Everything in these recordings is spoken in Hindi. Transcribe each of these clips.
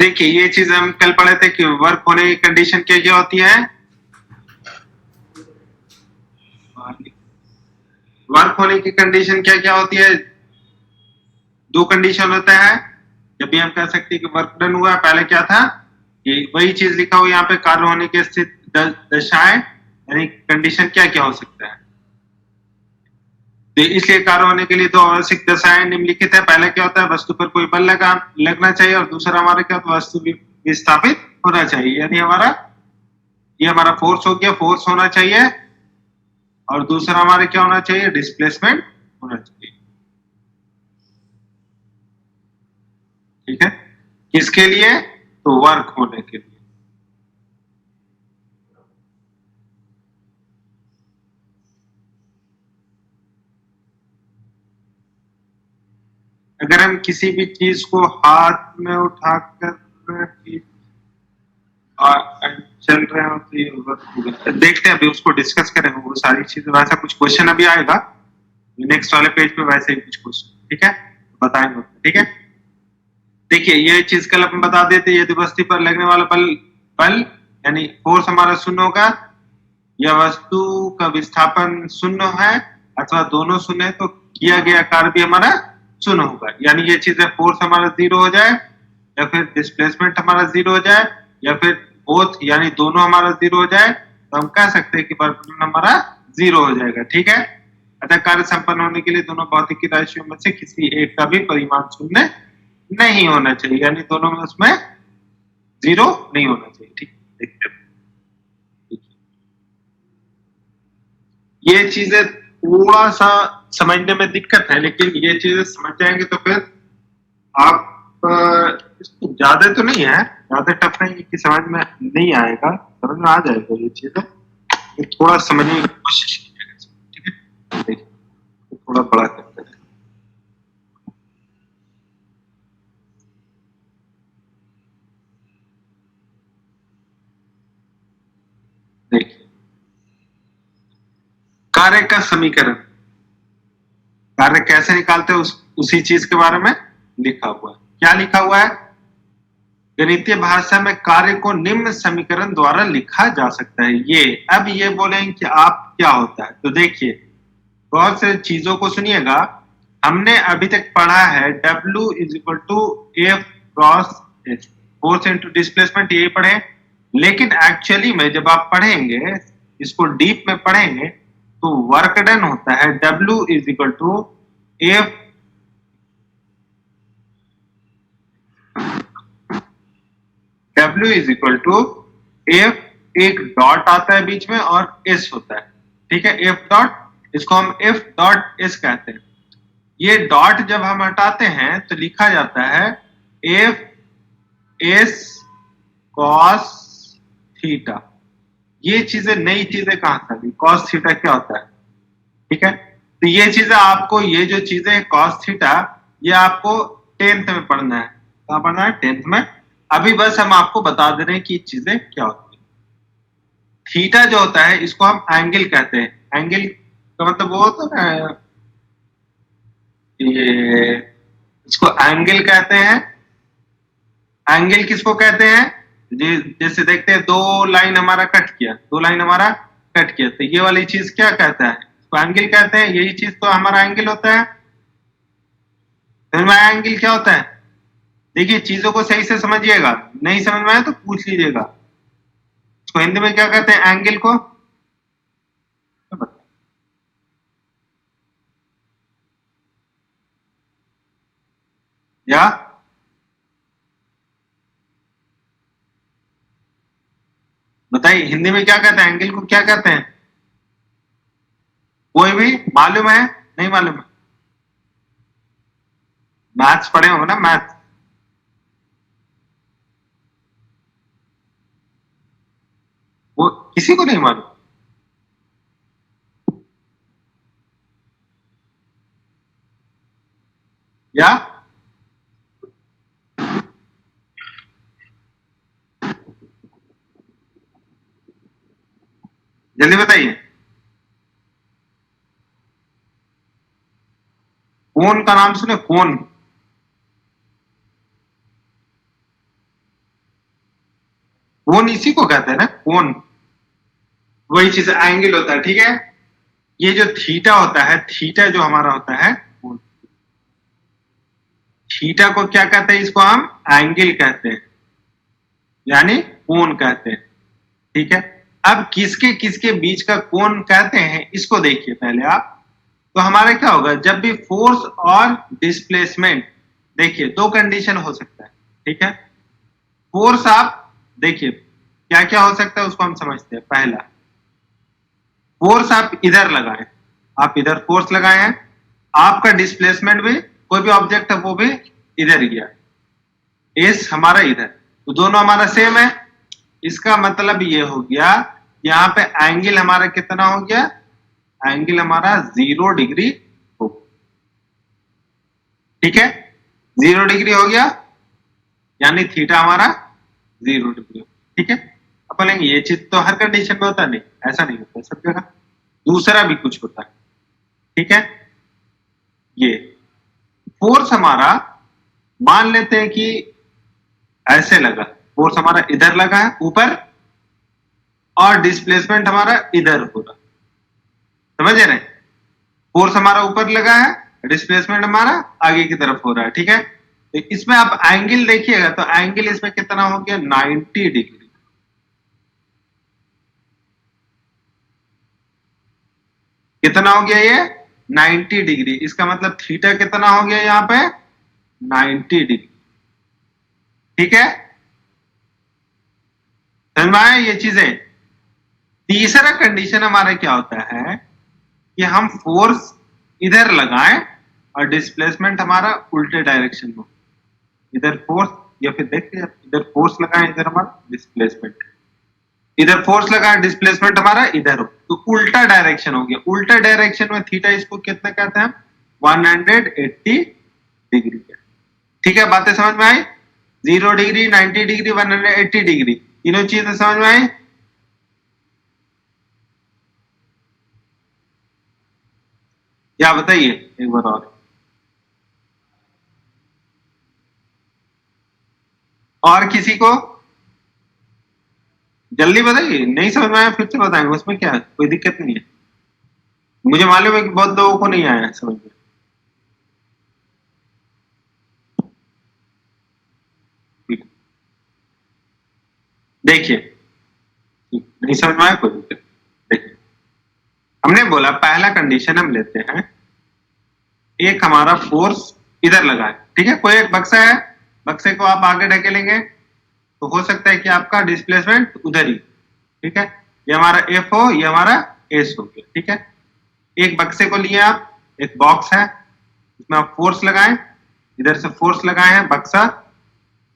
देखिए ये चीज हम कल पढ़े थे कि वर्क होने की कंडीशन क्या क्या होती है। वर्क होने की कंडीशन क्या क्या होती है? दो कंडीशन होता है जब भी हम कह सकते हैं कि वर्क डन हुआ। पहले क्या था, ये वही चीज लिखा हुआ यहाँ पे, कार्य होने की स्थित दशाएं, यानी कंडीशन क्या क्या हो सकता है। तो इसलिए कार्य होने के लिए दो आवश्यक दशाएं निम्नलिखित है। पहले क्या होता है, वस्तु पर कोई बल लगना चाहिए, और दूसरा हमारा क्या होता है, वस्तु विस्थापित होना चाहिए। यानी हमारा ये हमारा फोर्स हो गया, फोर्स होना चाहिए, और दूसरा हमारे क्या होना चाहिए, डिस्प्लेसमेंट होना चाहिए। ठीक है, किसके लिए? तो वर्क होने के लिए। अगर हम किसी भी चीज को हाथ में उठाकर चल रहे हो तो ये वर्क होगा। देखते हैं, अभी उसको डिस्कस करेंगे वो सारी चीजें। वैसा कुछ क्वेश्चन अभी आएगा नेक्स्ट वाले पेज पे, वैसे ही कुछ क्वेश्चन। ठीक है, बताएंगे। ठीक है, देखिए ये चीज कल अपन बता देते, यदि वस्तु पर लगने वाला बल बल यानी फोर्स हमारा शून्य होगा, या वस्तु का विस्थापन शून्य है, अथवा दोनों शून्य है, तो किया गया कार्य भी हमारा शून्य होगा। यानी ये चीजें फोर्स हमारा जीरो हो जाए, या फिर डिस्प्लेसमेंट हमारा जीरो हो जाए, या फिर बोथ यानी दोनों हमारा जीरो हो जाए, तो हम कह सकते हैं कि वर्क डन हमारा जीरो हो जाएगा। ठीक है, अतः कार्य संपन्न होने के लिए दोनों भौतिकी राशियों में से किसी एक का भी परिमाण शून्य नहीं होना चाहिए, यानी दोनों में उसमें जीरो नहीं होना चाहिए। ठीक, देखते हैं। ये चीजें थोड़ा सा समझने में दिक्कत है, लेकिन ये चीजें समझ जाएंगे तो फिर आप इसको ज्यादा तो नहीं है, ज्यादा टफ नहीं है कि समझ में नहीं आएगा, समझ में आ जाएगा ये चीजें। थोड़ा समझने की कोशिश कीजिएगा। ठीक है, देखिए तो थोड़ा बड़ा करते हैं। देखिए कार्य का समीकरण, कार्य कैसे निकालते हैं उसी चीज के बारे में लिखा हुआ है। क्या लिखा हुआ है? गणितीय भाषा में कार्य को निम्न समीकरण द्वारा लिखा जा सकता है। ये अब ये बोलेंगे कि आप क्या होता है, तो देखिए बहुत से चीजों को सुनिएगा। हमने अभी तक पढ़ा है W is equal to F cross H, force into displacement, यही पढ़े। लेकिन एक्चुअली में जब आप पढ़ेंगे, इसको डीप में पढ़ेंगे, तो वर्क डन होता है W is equal to F, W is equal to F, एक डॉट आता है बीच में और एस होता है। ठीक है, एफ डॉट, इसको हम एफ डॉट एस कहते हैं। ये डॉट जब हम हटाते हैं तो लिखा जाता है एफ एस कॉस थीटा। ये चीजें नई चीजें कहां से आ गई? कॉस थीटा क्या होता है? ठीक है, तो ये चीजें आपको, ये जो चीजें कॉस थीटा, ये आपको टेंथ में पढ़ना है। कहां पढ़ना है? टेंथ में। अभी बस हम आपको बता दे रहे हैं कि चीजें क्या होती है। थीटा जो होता है इसको हम एंगल कहते हैं। एंगल का मतलब वो होता है ये, इसको एंगल कहते हैं। एंगल किसको कहते हैं? जैसे देखते हैं दो लाइन हमारा कट किया, दो लाइन हमारा कट किया, तो ये वाली चीज क्या कहता है? इसको एंगल कहते हैं। यही चीज तो हमारा एंगल होता है। फिर में एंगल क्या होता है? देखिए चीजों को सही से समझिएगा, नहीं समझ में आए तो पूछ लीजिएगा। इसको हिंदी में क्या कहते हैं एंगल को? या बताइए हिंदी में क्या कहते हैं एंगल को, क्या कहते हैं? कोई भी मालूम है? नहीं मालूम है? मैथ्स पढ़े होंगे ना, मैथ। वो किसी को नहीं मालूम? या जल्दी बताइए। कौन का नाम सुने? कौन? कोण इसी को कहते हैं ना, कोण, वही चीज एंगल होता है, ठीक है। ये जो थीटा होता है, थीटा जो हमारा होता है, थीटा को क्या कहते हैं, इसको हम एंगल कहते हैं, यानी कोण कहते हैं, ठीक है। अब किसके किसके बीच का कोण कहते हैं, इसको देखिए पहले आप। तो हमारा क्या होगा, जब भी फोर्स और डिस्प्लेसमेंट, देखिए दो कंडीशन हो सकता है, ठीक है। फोर्स आप देखिए क्या क्या हो सकता है, उसको हम समझते हैं। पहला, फोर्स आप इधर लगाएं, आप इधर फोर्स लगाए हैं, आपका डिस्प्लेसमेंट भी, कोई भी ऑब्जेक्ट है वो भी इधर गया, एस हमारा इधर, तो दोनों हमारा सेम है। इसका मतलब ये हो गया, यहाँ पे एंगल हमारा कितना हो गया, एंगल हमारा 0 डिग्री हो, ठीक है। 0 डिग्री हो गया, यानी थीटा हमारा 0 डिग्री, ठीक है। अब बोलेंगे ये चीज तो हर कंडीशन में होता नहीं, ऐसा नहीं होता सब जगह, दूसरा भी कुछ होता है, ठीक है। ये फोर्स हमारा मान लेते हैं कि ऐसे लगा, फोर्स हमारा इधर लगा है ऊपर, और डिस्प्लेसमेंट हमारा इधर हो रहा, समझ रहे हैं। फोर्स हमारा ऊपर लगा है, डिस्प्लेसमेंट हमारा आगे की तरफ हो रहा है, ठीक है। तो इसमें आप एंगल देखिएगा, तो एंगल इसमें कितना हो गया, 90 डिग्री, कितना हो गया ये, 90 डिग्री। इसका मतलब थीटा कितना हो गया यहाँ पे, 90 डिग्री, ठीक है। समझ में आया ये चीजें। तीसरा कंडीशन हमारा क्या होता है कि हम फोर्स इधर लगाएं और डिस्प्लेसमेंट हमारा उल्टे डायरेक्शन में, इधर फोर्स, या फिर देखते हैं इधर फोर्स लगाएं, इधर हमारा डिस्प्लेसमेंट, इधर फोर्स लगाएं, डिस्प्लेसमेंट हमारा इधर हो, तो उल्टा डायरेक्शन हो गया। उल्टा डायरेक्शन में थीटा इसको कितना कहते हैं, 180 डिग्री, ठीक है। बातें समझ में आई, 0 डिग्री, 90 डिग्री, 180 डिग्री, तीनों चीजें समझ में आई। क्या बताइए एक बार और किसी को जल्दी बताइए, नहीं समझ में आया फिर से बताएंगे, उसमें क्या है, कोई दिक्कत नहीं है। मुझे मालूम है कि बहुत लोगों को नहीं आया समझ में। देखिए नहीं समझ में आया, कोई दिक्कत। देखिए हमने बोला पहला कंडीशन हम लेते हैं, एक हमारा फोर्स इधर लगा है, ठीक है। कोई एक बक्सा है, बक्से को आप आगे ढकेलेंगे तो हो सकता है कि आपका डिस्प्लेसमेंट उधर ही, ठीक है। ये हमारा एफ हो, ये हमारा एस हो गया, ठीक है। एक बक्से को लिए आप, एक बॉक्स है, इसमें आप फोर्स लगाएं, इधर से फोर्स लगाए हैं, बक्सा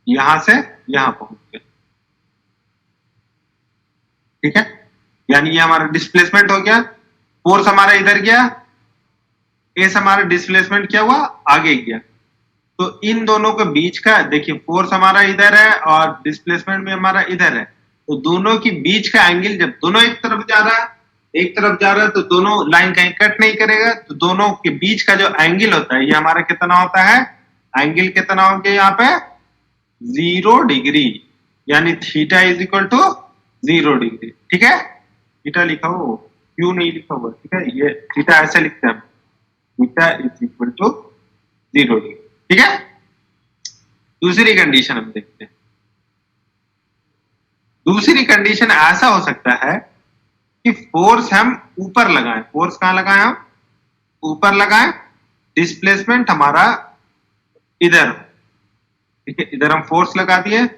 यहां से यहां पहुंच गया, ठीक है। यानी ये हमारा डिस्प्लेसमेंट हो गया, फोर्स हमारा इधर गया, एस हमारा डिस्प्लेसमेंट क्या हुआ, आगे गया। तो इन दोनों के बीच का देखिए, फोर्स हमारा इधर है और डिस्प्लेसमेंट भी हमारा इधर है, तो दोनों के बीच का एंगल, जब दोनों एक तरफ जा रहा है, एक तरफ जा रहा है, तो दोनों लाइन कहीं कट नहीं करेगा, तो दोनों के बीच का जो एंगल होता है ये हमारा कितना होता है, एंगल कितना हो गया यहाँ पे, 0 डिग्री, यानी theta is equal to 0 degree, ठीक है। थीटा लिखा हो, क्यों नहीं लिखा हुआ, ठीक है। ये थीटा ऐसे लिखते हैं, theta is equal to 0 degree, ठीक है। दूसरी कंडीशन हम देखते हैं। दूसरी कंडीशन ऐसा हो सकता है कि फोर्स हम ऊपर लगाएं, फोर्स कहां लगाएं, हम ऊपर लगाएं, डिस्प्लेसमेंट हमारा इधर, ठीक है। इधर हम फोर्स लगा दिए,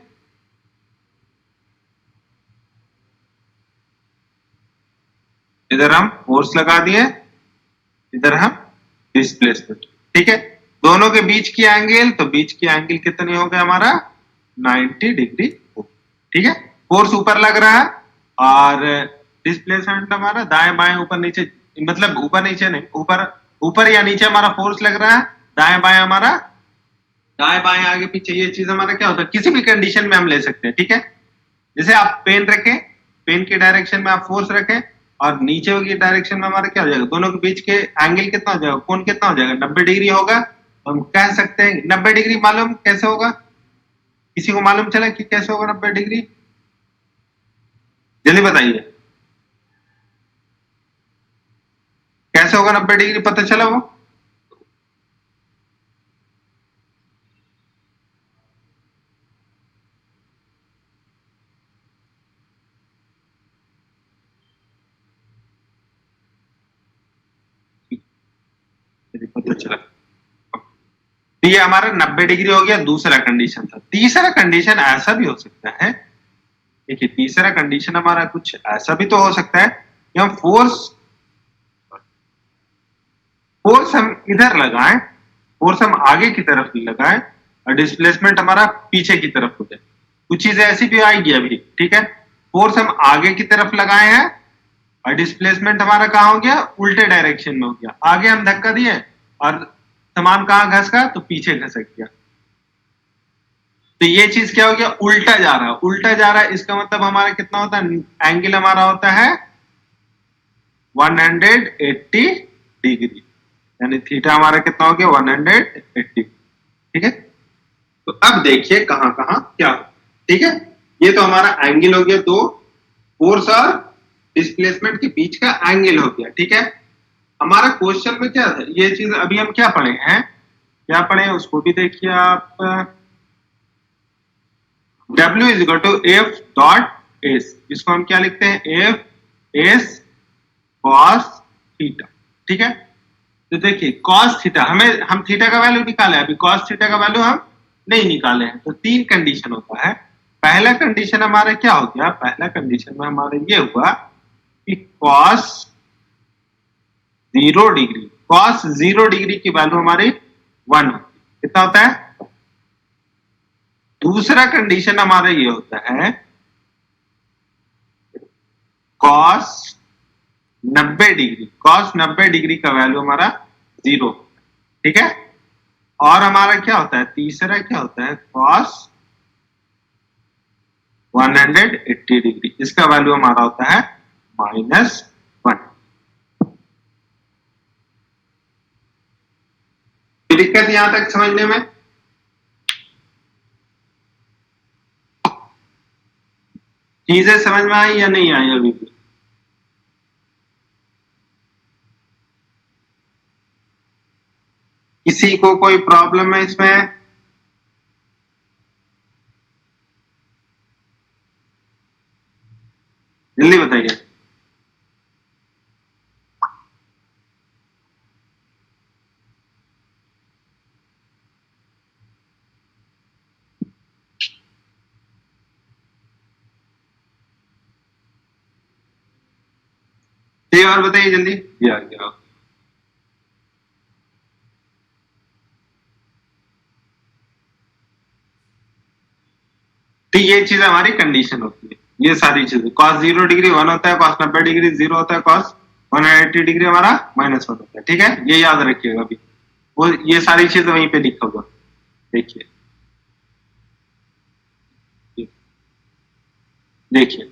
इधर हम फोर्स लगा दिए, इधर हम डिस्प्लेसमेंट, ठीक है। दोनों के बीच की एंगल, तो बीच की एंगल कितनी हो गया हमारा, 90 डिग्री हो, ठीक है। फोर्स ऊपर लग रहा है और डिस्प्लेसमेंट हमारा दाएं बाएं ऊपर नीचे, मतलब ऊपर नीचे नहीं, ऊपर ऊपर या नीचे हमारा फोर्स लग रहा है, दाएं बाएं हमारा, दाएं बाएं आगे पीछे, ये चीज हमारा क्या होता है, किसी भी कंडीशन में हम ले सकते हैं, ठीक है। जैसे आप पेन रखें, पेन की डायरेक्शन में आप फोर्स रखें और नीचे की डायरेक्शन में हमारा क्या हो जाएगा, दोनों के बीच के एंगल कितना हो जाएगा, कोण कितना हो जाएगा, 90 डिग्री होगा। तो हम कह सकते हैं 90 डिग्री मालूम कैसे होगा, किसी को मालूम चला कि कैसे होगा 90 डिग्री, जल्दी बताइए कैसे होगा 90 डिग्री, पता चला वो? यदि पता चला तो ये हमारा 90 डिग्री हो गया, दूसरा कंडीशन था। तीसरा कंडीशन ऐसा भी हो सकता है, देखिए तीसरा कंडीशन हमारा कुछ ऐसा भी तो हो सकता है कि हम फोर्स हम इधर लगाएं, फोर्स हम आगे की तरफ लगाएं और डिस्प्लेसमेंट हमारा पीछे की तरफ हो जाए। कुछ चीजें ऐसी भी आएगी अभी, ठीक है। फोर्स हम आगे की तरफ लगाए हैं और डिस्प्लेसमेंट हमारा कहां हो गया, उल्टे डायरेक्शन में हो गया। आगे हम धक्का दिए और सामान कहां घसका, तो पीछे घसक गया। तो ये चीज क्या हो गया, उल्टा जा रहा है। उल्टा जा रहा है इसका मतलब हमारा कितना होता है, एंगल हमारा होता है 180 डिग्री, यानी थीटा हमारा कितना हो गया 180। ठीक है, तो अब देखिए कहां कहां क्या हो। ठीक है, ये तो हमारा एंगल हो गया, तो फोर्स और डिस्प्लेसमेंट के बीच का एंगल हो गया। ठीक है, हमारा क्वेश्चन में क्या था, ये चीज अभी हम क्या पढ़े हैं, क्या पढ़े हैं उसको भी देखिए आप। W is equal to F dot S, इसको हम क्या लिखते हैं, एफ एस कॉस थीटा। ठीक है, तो देखिए कॉस थीटा, हम थीटा का वैल्यू निकाले, अभी कॉस थीटा का वैल्यू हम नहीं निकाले हैं। तो तीन कंडीशन होता है। पहला कंडीशन हमारा क्या हो गया, पहला कंडीशन में हमारा ये हुआ कि कॉस 0 डिग्री, कॉस 0 डिग्री की वैल्यू हमारी 1 होती है। कितना होता है? दूसरा कंडीशन हमारा ये होता है कॉस 90 डिग्री, कॉस 90 डिग्री का वैल्यू हमारा 0। ठीक है, और हमारा क्या होता है, तीसरा क्या होता है, कॉस 180 डिग्री, इसका वैल्यू हमारा होता है -1। दिक्कत यहां तक समझने में? चीजें समझ में आई या नहीं आई अभी भी? किसी को कोई प्रॉब्लम है इसमें? जल्दी बताइए। ये और बताइए जल्दी, ये आ गया। तो ये चीज हमारी कंडीशन होती है, ये सारी चीजें। कॉस 0 डिग्री 1 होता है, कॉस 90 डिग्री 0 होता है, कॉस 180 डिग्री हमारा -1 होता है। ठीक है, ये याद रखिएगा अभी, वो ये सारी चीजें वहीं पे लिखा होगा। देखिए देखिए,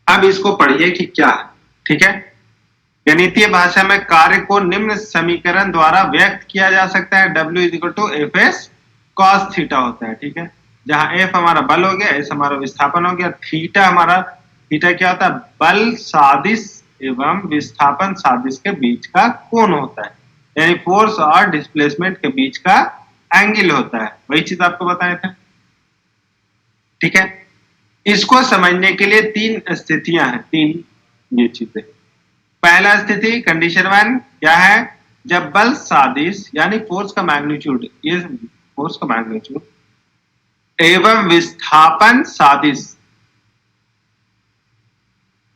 अब इसको पढ़िए कि क्या है। ठीक है, गणितीय भाषा में कार्य को निम्न समीकरण द्वारा व्यक्त किया जा सकता है, W is equal to F S cos theta होता है। ठीक है, जहां एफ हमारा बल हो गया, एस हमारा विस्थापन हो गया, थीटा हमारा, थीटा क्या होता है, बल सादिश एवं विस्थापन सादिश के बीच का कोण होता है, यानी फोर्स और डिस्प्लेसमेंट के बीच का एंगल होता है। वही चीज आपको बताए थे। ठीक है, इसको समझने के लिए तीन स्थितियां हैं, तीन ये चीजें। पहला स्थिति कंडीशन 1 क्या है, जब बल सादिश यानी फोर्स का मैग्नीट्यूड, ये फोर्स का मैग्नीट्यूड एवं विस्थापन सादिश,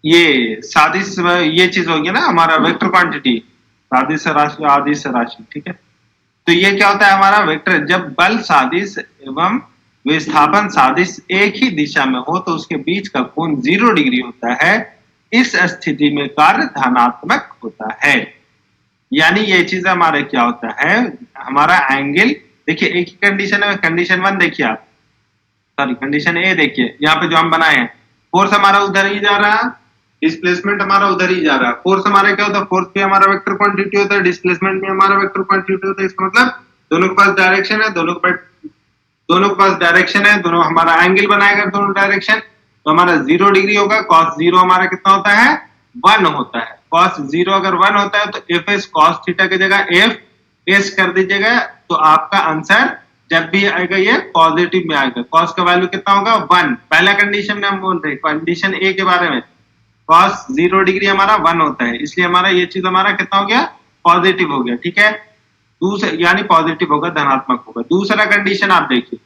ये सादिश, ये चीज होगी ना हमारा वेक्टर क्वांटिटी, सादिश राशि आदिश राशि। ठीक है, तो ये क्या होता है हमारा वेक्टर, जब बल सादिश एवं विस्थापन सादिश एक ही दिशा में हो तो उसके बीच का कोण 0 डिग्री होता है। इस स्थिति में कार्य धनात्मक होता है। यानी ये चीज हमारा क्या होता है, हमारा एंगल, देखिए एक ही कंडीशन है, कंडीशन 1 देखिए आप, सॉरी कंडीशन ए देखिए, यहाँ पे जो हम बनाए हैं, फोर्स हमारा उधर ही जा रहा है, डिस्प्लेसमेंट हमारा उधर ही जा रहा है। फोर्स हमारा क्या होता है, फोर्स भी हमारा वेक्टर क्वांटिटी होता है, डिस्प्लेसमेंट भी हमारा वेक्टर क्वांटिटी होता है। इसका मतलब दोनों के पास डायरेक्शन है, दोनों के पास डायरेक्शन है, दोनों हमारा एंगल बनाएगा दोनों डायरेक्शन। तो हमारा 0 डिग्री होगा, cos 0 हमारा कितना होता है 1 होता है। cos 0 अगर 1 होता है तो एफ एस cos थीटा की जगह एफ एस कर दीजिएगा, तो आपका आंसर जब भी आएगा ये पॉजिटिव में आएगा। cos का वैल्यू कितना होगा 1। पहला कंडीशन में हम बोल रहे हैं कंडीशन ए के बारे में, cos 0 डिग्री हमारा 1 होता है, इसलिए हमारा ये चीज हमारा कितना हो गया पॉजिटिव हो गया, ठीक है। दूसरा यानी पॉजिटिव होगा, धनात्मक होगा। दूसरा कंडीशन आप देखिए,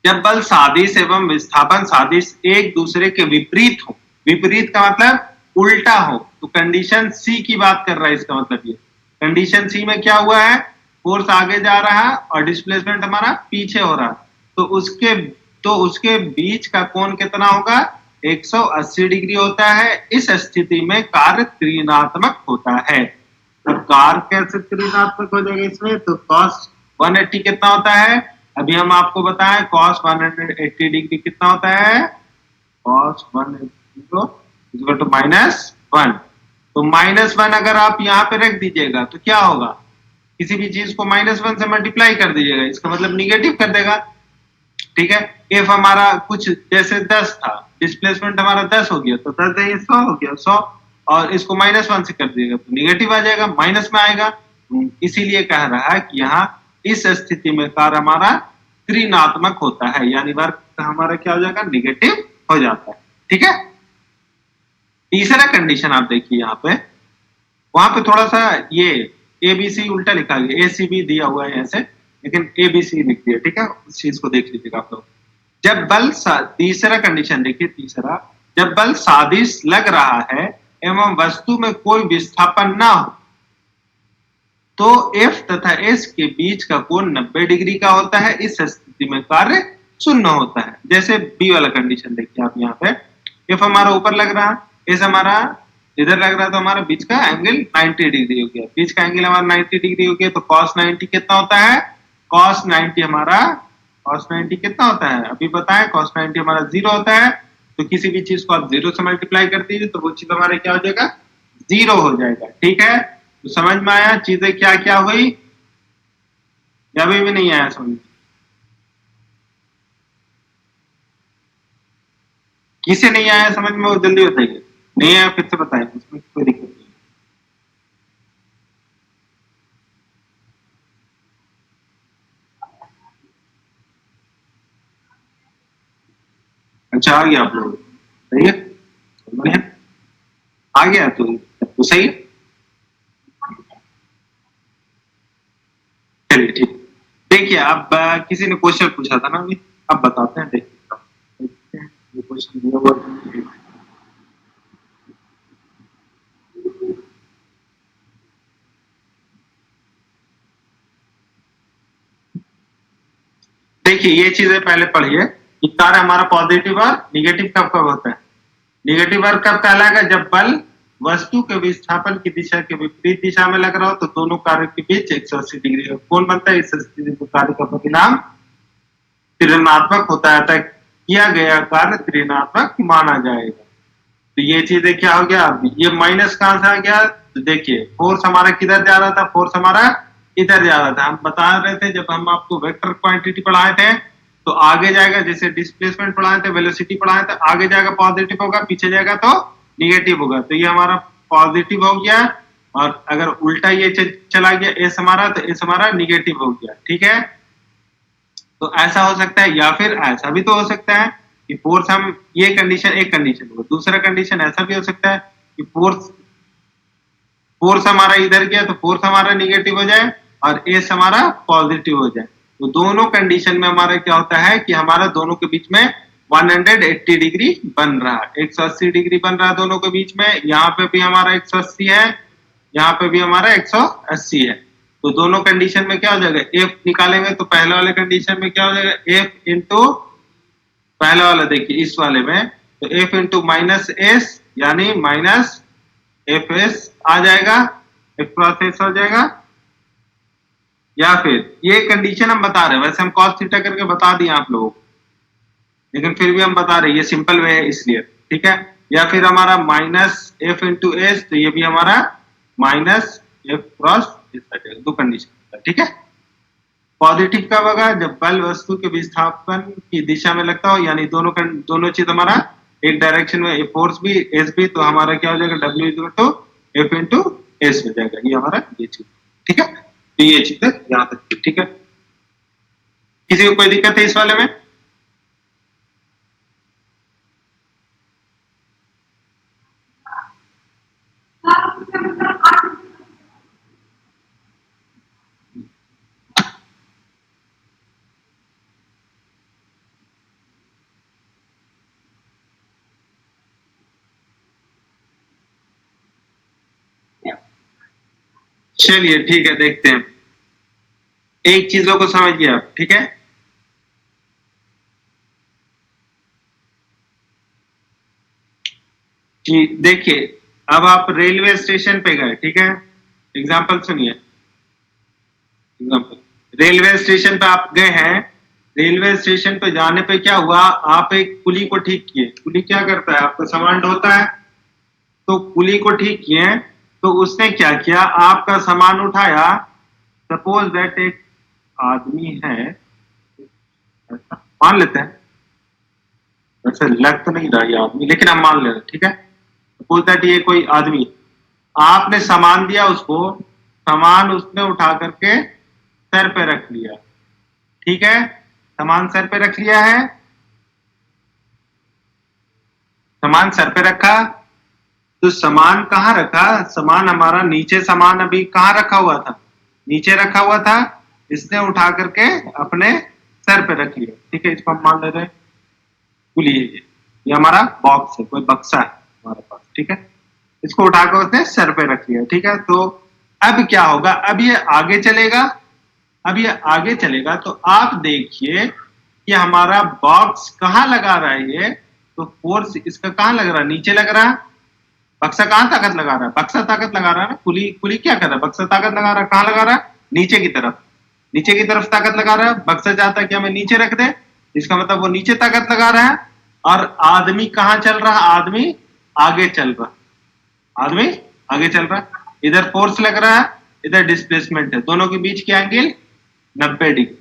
जब बल सादिश एवं विस्थापन सादिश एक दूसरे के विपरीत हो, विपरीत का मतलब उल्टा हो, तो कंडीशन सी की बात कर रहा है। इसका मतलब ये कंडीशन सी में क्या हुआ है, फोर्स आगे जा रहा है और डिस्प्लेसमेंट हमारा पीछे हो रहा है, तो उसके बीच का कोण कितना होगा 180 डिग्री होता है। इस स्थिति में कार्य ऋणात्मक होता है। अब कार्य कैसे ऋणात्मक हो जाएगा इसमें, तो cos 180 कितना होता है, अभी हम आपको बताएं cos 180 डिग्री कितना होता है, cos 180 तो -1। तो -1 अगर आप यहाँ पे रख दीजिएगा तो क्या होगा, किसी भी चीज को -1 से मल्टीप्लाई कर दीजिएगा, इसका मतलब निगेटिव कर देगा, ठीक है। एफ हमारा कुछ जैसे 10 था, डिस्प्लेसमेंट हमारा 10 हो गया, तो 10 है 100 हो गया 100, और इसको -1 से कर दीजिएगा तो निगेटिव आ जाएगा, माइनस में आएगा। इसीलिए कह रहा है कि यहाँ इस स्थिति में कार्य हमारा ऋणात्मक होता है, यानी वर्क हमारा क्या हो जाएगा निगेटिव हो जाता है, ठीक है। तीसरा कंडीशन आप देखिए यहाँ पे, वहां पे थोड़ा सा ये एबीसी उल्टा लिखा गया, एसीबी दिया हुआ है ऐसे, लेकिन एबीसी लिख दिया, ठीक है। उस चीज को देख लीजिएगा आप लोग। जब बल तीसरा कंडीशन देखिए, तीसरा, जब बल सादिश लग रहा है एवं वस्तु में कोई विस्थापन ना हो, तो F तथा S के बीच का कोण 90 डिग्री का होता है। इस स्थिति में कार्य शून्य होता है। जैसे बी वाला कंडीशन देखिए आप यहाँ पे, F हमारा ऊपर लग रहा है, S हमारा इधर लग रहा है, तो हमारा बीच का एंगल 90 डिग्री हो गया। बीच का एंगल हमारा 90 डिग्री हो गया, तो cos 90 कितना होता है, cos 90 हमारा cos 90 कितना होता है अभी बताएं, cos 90 हमारा 0 होता है। तो किसी भी चीज को आप 0 से मल्टीप्लाई कर दीजिए तो वो चीज हमारे क्या हो जाएगा 0 हो जाएगा, ठीक है। तो समझ में आया चीजें क्या क्या हुई, या अभी भी नहीं आया समझ, किसे नहीं आया समझ में वो जल्दी बताइए, नहीं आया फिर से बताएं, उसमें कोई दिक्कत नहीं। अच्छा आ गया आप लोग, सही है, बढ़िया आ गया, तो सही है, चलिए ठीक। देखिए अब किसी ने क्वेश्चन पूछा था ना अभी, अब बताते हैं, देखते हैं ये क्वेश्चन दिया हुआ है। देखिए ये चीजें पहले पढ़िए कि कार्य हमारा पॉजिटिव और निगेटिव कब कब होता है। निगेटिव वर्क कब कहलाएगा, जब बल वस्तु के विस्थापन की दिशा के विपरीत दिशा में लग रहा हो, तो दोनों कार्य के बीच 180 डिग्री का कोण बनता है। इस स्थिति में कार्य का परिणाम ऋणात्मक होता है, तक किया गया कार्य ऋणात्मक माना जाएगा। तो ये चीजें क्या हो गया, ये माइनस कहां से आ गया, तो देखिए फोर्स हमारा किधर जा रहा था, फोर्स हमारा इधर जा रहा था। हम बता रहे थे जब हम आपको वेक्टर क्वांटिटी पढ़ाए थे, तो आगे जाएगा, जैसे डिस्प्लेसमेंट पढ़ाए थे, वेलोसिटी पढ़ाए थे, आगे जाएगा पॉजिटिव होगा, पीछे जाएगा तो निगेटिव होगा। तो ये हमारा पॉजिटिव हो गया, और अगर उल्टा ये चला गया एस हमारा, तो एस हमारा निगेटिव हो गया, ठीक है। तो ऐसा हो सकता है, या फिर ऐसा भी तो हो सकता है कि फोर्स हम, ये कंडीशन एक कंडीशन होगा, दूसरा कंडीशन ऐसा भी हो सकता है कि फोर्स हमारा इधर गया तो फोर्स हमारा निगेटिव हो जाए और एस हमारा पॉजिटिव हो जाए। तो दोनों कंडीशन में हमारा क्या होता है कि हमारा दोनों के बीच में 180 डिग्री बन रहा है, 180 डिग्री बन रहा है दोनों के बीच में। यहाँ पे भी हमारा 180 है, यहाँ पे भी हमारा 180 है। तो दोनों कंडीशन में क्या हो जाएगा, एफ निकालेंगे तो पहले वाले कंडीशन में क्या हो जाएगा, एफ इंटू पहला वाला देखिए इस वाले में, तो एफ इंटू माइनस एस यानी माइनस एफ एस आ जाएगा, एफ क्रॉस एस हो जाएगा। या फिर ये कंडीशन हम बता रहे हैं, वैसे हम कॉस थीटा करके बता दिए आप लोगों को, लेकिन फिर भी हम बता रहे हैं, ये सिंपल वे है इसलिए, ठीक है। या फिर हमारा माइनस एफ इंटू एस, तो ये भी हमारा माइनस एफ क्रॉस एस आ जाएगा, दो कंडीशन, ठीक है। पॉजिटिव कब होगा? जब बल वस्तु के विस्थापन की दिशा में लगता हो, यानी दोनों चीज हमारा एक डायरेक्शन में, फोर्स भी एस भी, तो हमारा क्या हो जाएगा? W equal to F into S हो जाएगा। ये हमारा ये चीज, ठीक है। तो ये चीज है यहाँ तक, ठीक है। किसी को कोई दिक्कत है इस वाले में? चलिए ठीक है, देखते हैं। एक चीजों को समझिए आप, ठीक है। कि देखिए, अब आप रेलवे स्टेशन पे गए, ठीक है। एग्जाम्पल सुनिए, एग्जाम्पल रेलवे स्टेशन पे आप गए हैं। रेलवे स्टेशन पे जाने पे क्या हुआ? आप एक कुली को ठीक किए। कुली क्या करता है? आपका सामान ढोता है। तो कुली को ठीक किए, तो उसने क्या किया? आपका सामान उठाया। सपोज दैट एक आदमी है, मान लेते हैं, वैसे लग तो नहीं रहा ये आदमी, लेकिन हम मान ले रहे हैं, ठीक है। सपोज दैट ये कोई आदमी, आपने सामान दिया उसको, सामान उसने उठा करके सर पे रख लिया, ठीक है। सामान सर पे रख लिया है, सामान सर पे रखा। तो सामान कहाँ रखा? सामान हमारा नीचे, सामान अभी कहाँ रखा हुआ था? नीचे रखा हुआ था। इसने उठा करके अपने सर पे रख लिया, ठीक है। इसको हम मान ले रहे हैं कुली है। ये हमारा बॉक्स है, कोई बक्सा है हमारे पास, ठीक है। इसको उठाकर उसने सर पे रख लिया, ठीक है। तो अब क्या होगा? अब ये आगे चलेगा। अब ये आगे चलेगा तो आप देखिए कि हमारा बॉक्स कहाँ लगा रहा है ये। तो फोर्स इसका कहाँ लग रहा है? नीचे लग रहा है। बक्सा कहाँ ताकत लगा रहा है? बक्सा ताकत लगा रहा है ना। कुली कुली क्या कर रहा है? बक्सा ताकत लगा रहा है। कहाँ लगा रहा है? नीचे की तरफ। नीचे की तरफ ताकत लगा रहा है। बक्सा चाहता है कि हमें नीचे रख दे, इसका मतलब वो नीचे ताकत लगा रहा है। और आदमी कहाँ चल रहा है? आदमी आगे चल रहा है। आदमी आगे चल रहा है। इधर फोर्स लग रहा है, इधर डिस्प्लेसमेंट है। दोनों के बीच की एंगल 90 डिग्री।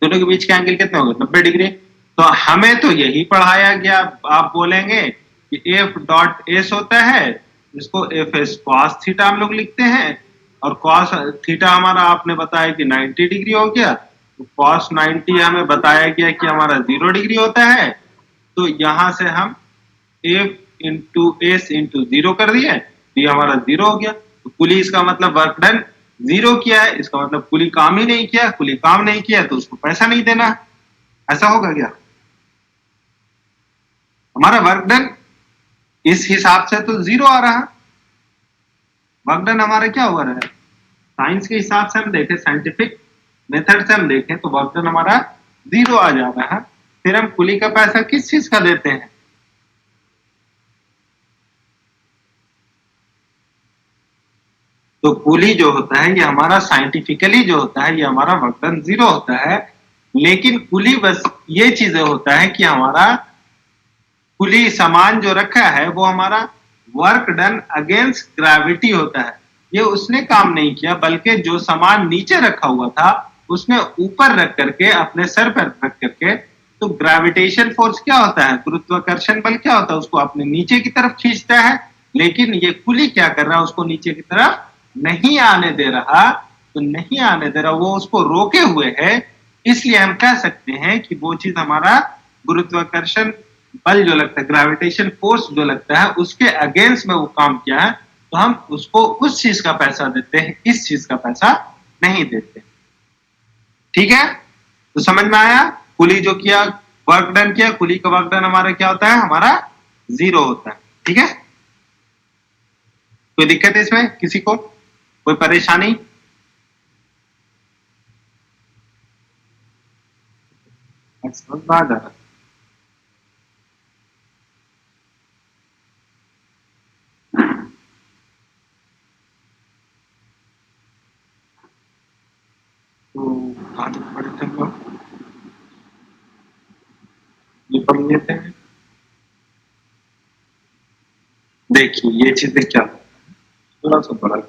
दोनों के बीच के एंगल कितने हो गए? 90 डिग्री। तो हमें तो यही पढ़ाया गया। आप बोलेंगे कि एफ डॉट एस होता है, जिसको एफ एस कॉस थीटा हम लोग लिखते हैं। और कॉस थीटा हमारा आपने बताया कि 90 डिग्री हो गया। तो कॉस 90 हमें बताया गया कि हमारा 0 डिग्री होता है। तो यहां से हम एफ इंटू एस इंटू 0 कर दिए, तो ये हमारा 0 हो गया। तो कुली, इसका मतलब वर्क डन 0 किया है। इसका मतलब कुली काम ही नहीं किया। कुली काम नहीं किया तो उसको पैसा नहीं देना। ऐसा होगा क्या? हमारा वर्क डन इस हिसाब से तो 0 आ रहा है। वर्क डन हमारा क्या हो रहा है? साइंस के हिसाब से हम देखें, साइंटिफिक मेथड से हम देखें, तो वर्क डन हमारा 0 आ जा रहा है। फिर हम कुली का पैसा किस चीज का देते हैं? तो कुली जो होता है ये हमारा साइंटिफिकली जो होता है, ये हमारा वर्क डन 0 होता है। लेकिन कुली बस ये चीजें होता है कि हमारा कुली सामान जो रखा है वो हमारा वर्क डन अगेंस्ट ग्रेविटी होता है। ये उसने काम नहीं किया, बल्कि जो सामान नीचे रखा हुआ था उसने ऊपर रख करके, अपने सर पर रख करके। तो ग्रेविटेशन फोर्स क्या होता है? गुरुत्वाकर्षण बल क्या होता है? उसको अपने नीचे की तरफ खींचता है। लेकिन ये कुली क्या कर रहा है? उसको नीचे की तरफ नहीं आने दे रहा। तो नहीं आने दे रहा, वो उसको रोके हुए है। इसलिए हम कह सकते हैं कि वो चीज हमारा गुरुत्वाकर्षण बल जो लगता है, ग्रेविटेशन फोर्स जो लगता है, उसके अगेंस्ट में वो काम किया है। तो हम उसको उस चीज का पैसा देते हैं, इस चीज का पैसा नहीं देते। ठीक है, तो समझ में आया? कुली जो किया, वर्क डन किया, कुली का वर्क डन हमारा क्या होता है? हमारा 0 होता है। ठीक है, कोई दिक्कत है इसमें? किसी को कोई परेशानी? समझ में आ जा रहा है? तो कहाँ तक पढ़े थे हम लोग? ये पढ़ लेते हैं। देखिए ये चीजें क्या, थोड़ा सा बड़ा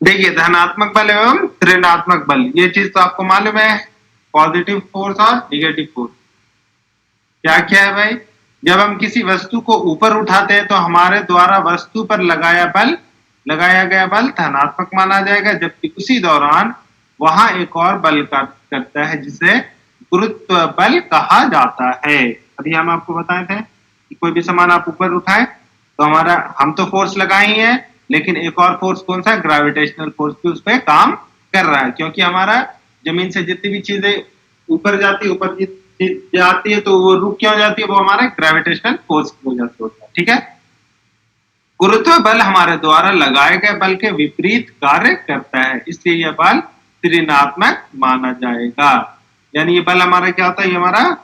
देखिए धनात्मक बल एवं ऋणात्मक बल, ये चीज तो आपको मालूम है, पॉजिटिव फोर्स और निगेटिव फोर्स। क्या क्या है भाई, जब हम किसी वस्तु को ऊपर उठाते हैं तो हमारे द्वारा वस्तु पर लगाया गया बल धनात्मक माना जाएगा, जबकि उसी दौरान वहां एक और बल करता है जिसे गुरुत्व बल कहा जाता है। अभी हम आपको बताए थे कि कोई भी सामान आप ऊपर उठाए तो हम तो फोर्स लगाए ही है, लेकिन एक और फोर्स कौन सा, ग्रेविटेशनल फोर्स भी उस पर काम कर रहा है, क्योंकि हमारा जमीन से जितनी भी चीजें ऊपर जाती है, ऊपर जाती है तो वो रुक क्यों जाती है, वो हमारा ग्रेविटेशनल फोर्स की वजह से होता है। ठीक है, गुरुत्व बल हमारे द्वारा लगाए गए बल के विपरीत कार्य करता है, इसलिए यह बल ऋणात्मक माना जाएगा। यानी ये बल हमारा क्या होता है, ये हमारा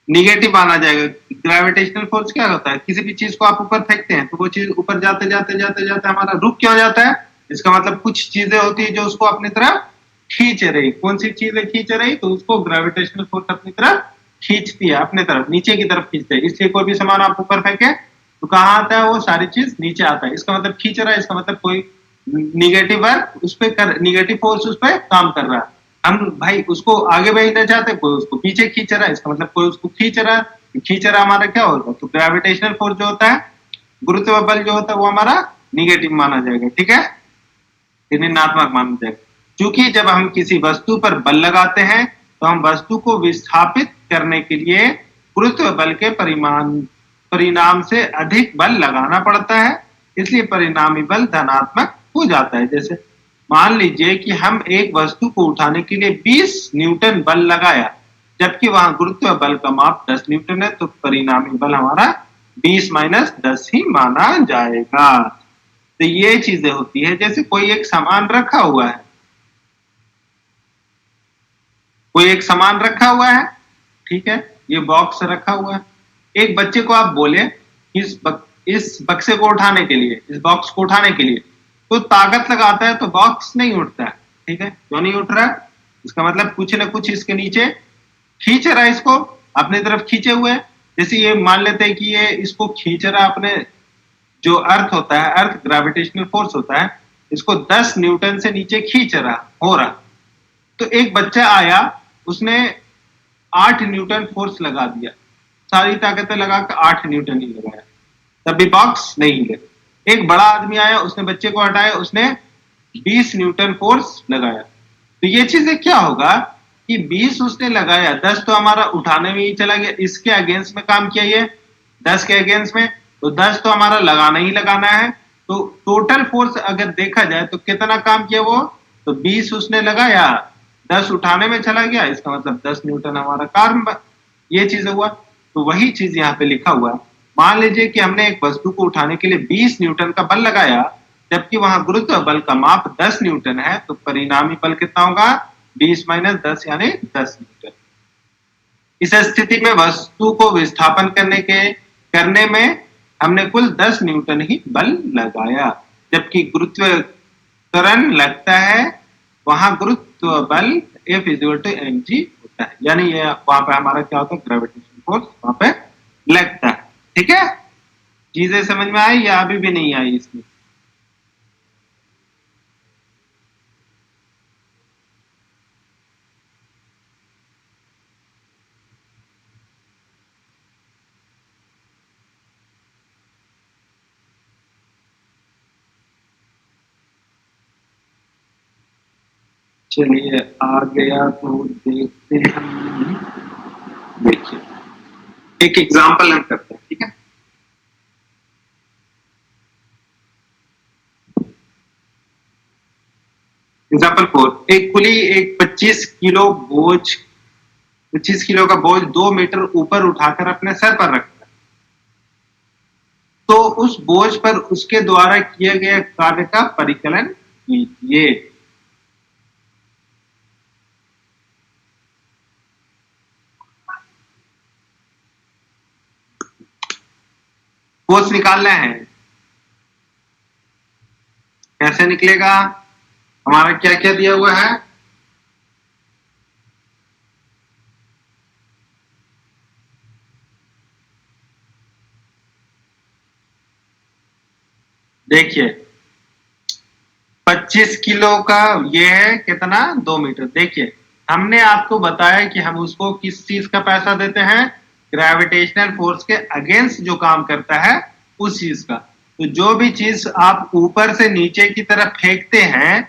निगेटिव माना जाएगा। ग्रेविटेशनल फोर्स क्या होता है, किसी भी चीज को आप ऊपर फेंकते हैं तो वो चीज ऊपर जाते जाते जाते जाते हमारा रुक क्यों जाता है, इसका मतलब कुछ चीजें होती है जो उसको अपनी तरफ खींच रही। कौन सी चीजें खींच रही, तो उसको ग्रेविटेशनल फोर्स अपनी तरफ खींचती है, अपने तरफ नीचे की तरफ खींचते है। इसलिए कोई भी सामान आप ऊपर फेंके तो कहाँ आता है, वो सारी चीज नीचे आता है। इसका मतलब खींच रहा है, इसका मतलब कोई निगेटिव वर्क उस पर, निगेटिव फोर्स उस पर काम कर रहा है। हम भाई उसको आगे भेजना चाहते, कोई उसको पीछे खींच रहा है, इसका मतलब कोई उसको खींच रहा है। खींच रहा हमारा क्या होगा, तो ग्रेविटेशनल फोर्स जो होता है, गुरुत्व बल जो होता है वो हमारा निगेटिव माना जाएगा। ठीक है, ऋणात्मक माना जाएगा। क्योंकि जब हम किसी वस्तु पर बल लगाते हैं तो हम वस्तु को विस्थापित करने के लिए गुरुत्व बल के परिणाम से अधिक बल लगाना पड़ता है, इसलिए परिणामी बल धनात्मक हो जाता है। जैसे मान लीजिए कि हम एक वस्तु को उठाने के लिए 20 न्यूटन बल लगाया, जबकि वहां गुरुत्व बल का माप 10 न्यूटन है, तो परिणामी बल हमारा 20 माइनस 10 ही माना जाएगा। तो ये चीजें होती है, जैसे कोई एक सामान रखा हुआ है, कोई एक सामान रखा हुआ है, ठीक है, ये बॉक्स रखा हुआ है। एक बच्चे को आप बोले इस बक्से को उठाने के लिए, इस बॉक्स को उठाने के लिए, तो ताकत लगाता है तो बॉक्स नहीं उठता है। ठीक है, क्यों नहीं उठ रहा है, इसका मतलब कुछ ना कुछ इसके नीचे खींच रहा है, इसको अपनी तरफ खींचे हुए। जैसे ये मान लेते हैं कि ये इसको खींच रहा है अपने, जो अर्थ होता है, अर्थ ग्रेविटेशनल फोर्स होता है, इसको 10 न्यूटन से नीचे खींच रहा हो रहा। तो एक बच्चा आया, उसने 8 न्यूटन फोर्स लगा दिया, सारी ताकतें लगाकर 8 न्यूटन ही लगाया, तब भी बॉक्स नहीं हिले। एक बड़ा आदमी आया, उसने बच्चे को हटाया, उसने 20 न्यूटन फोर्स लगाया। तो ये चीजें क्या होगा कि 20 उसने लगाया, 10 तो हमारा उठाने में ही चला गया, इसके अगेंस्ट में काम किया ये 10 के अगेंस्ट में, तो 10 तो हमारा लगाना ही लगाना है। तो टोटल फोर्स अगर देखा जाए तो कितना काम किया वो, तो 20 उसने लगाया, 10 उठाने में चला गया, इसका मतलब 10 न्यूटन हमारा कार्य, ये चीज हुआ। तो वही चीज यहाँ पे लिखा हुआ है। मान लीजिए कि हमने एक वस्तु को उठाने के लिए 20 न्यूटन का बल लगाया, जबकि वहां गुरुत्व बल का माप 10 न्यूटन है, तो परिणामी बल कितना होगा, 20 माइनस 10 यानी 10 न्यूटन। इस स्थिति में वस्तु को विस्थापन करने में हमने कुल 10 न्यूटन ही बल लगाया, जबकि गुरुत्व त्वरण लगता है, वहां गुरुत्व बल F इक्वल टू mg होता है। यानी ये वहां पे हमारा क्या होता है, ग्रेविटेशन फोर्स वहां पे लगता है। ठीक है, चीजें समझ में आई या अभी भी नहीं आई इसमें? चलिए आ गया तो देखते हैं हम। देखिए एक एग्जांपल हम करते हैं, ठीक है। एग्जाम्पल 4, एक कुली एक 25 किलो का बोझ 2 मीटर ऊपर उठाकर अपने सर पर रखता है, तो उस बोझ पर उसके द्वारा किए गए कार्य का परिकलन कीजिए। बोझ निकालना है, कैसे निकलेगा, हमारा क्या क्या दिया हुआ है, देखिए 25 किलो का ये है कितना 2 मीटर। देखिए हमने आपको बताया कि हम उसको किस चीज का पैसा देते हैं, ग्रेविटेशनल फोर्स के अगेंस्ट जो काम करता है उस चीज का। तो जो भी चीज आप ऊपर से नीचे की तरफ फेंकते हैं